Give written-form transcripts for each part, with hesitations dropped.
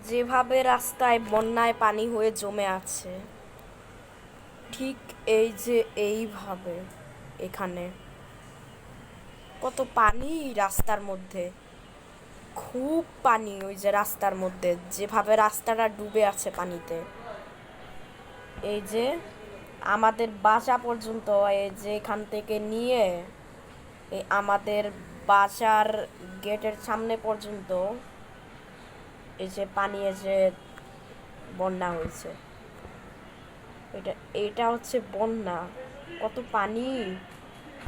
যেভাবে রাস্তায় বন্যায় পানি হয়ে জমে আছে, ঠিক এই যে এইভাবে এখানে কত পানি রাস্তার মধ্যে, খুব পানি। ওই যে রাস্তার মধ্যে যেভাবে রাস্তাটা ডুবে আছে পানিতে, এই যে আমাদের বাসা পর্যন্ত, এই যে এখান থেকে নিয়ে এই আমাদের বাসার গেটের সামনে পর্যন্ত এই যে পানি এসে বন্যা হয়েছে। এটা এটা হচ্ছে বন্যা। কত পানি,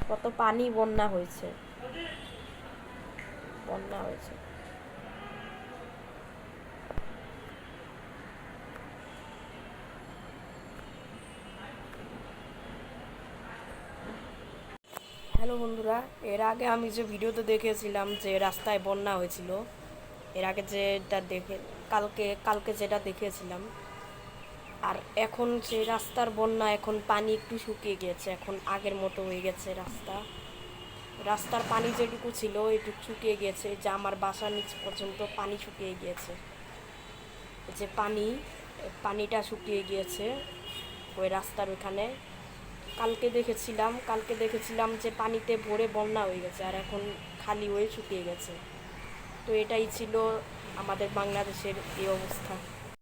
কত পানি বন্যা হয়েছে, বন্যা হয়েছে। হ্যালো বন্ধুরা, এর আগে আমি যে ভিডিওতে দেখেছিলাম যে রাস্তায় বন্যা হয়েছিল, এর আগে যেটা দেখে কালকে কালকে যেটা দেখেছিলাম, আর এখন যে রাস্তার বন্যা, এখন পানি একটু শুকিয়ে গিয়েছে, এখন আগের মতো হয়ে গেছে রাস্তা। রাস্তার পানি যেটুকু ছিল এটুকু শুকিয়ে গিয়েছে, যে আমার বাসার নিচ পর্যন্ত পানি শুকিয়ে গিয়েছে। যে পানিটা শুকিয়ে গিয়েছে ওই রাস্তার ওখানে। কালকে দেখেছিলাম যে পানিতে ভরে বন্যা হয়ে গেছে, আর এখন খালি হয়ে শুকিয়ে গেছে। তো এটাই ছিল আমাদের বাংলাদেশের এই অবস্থা।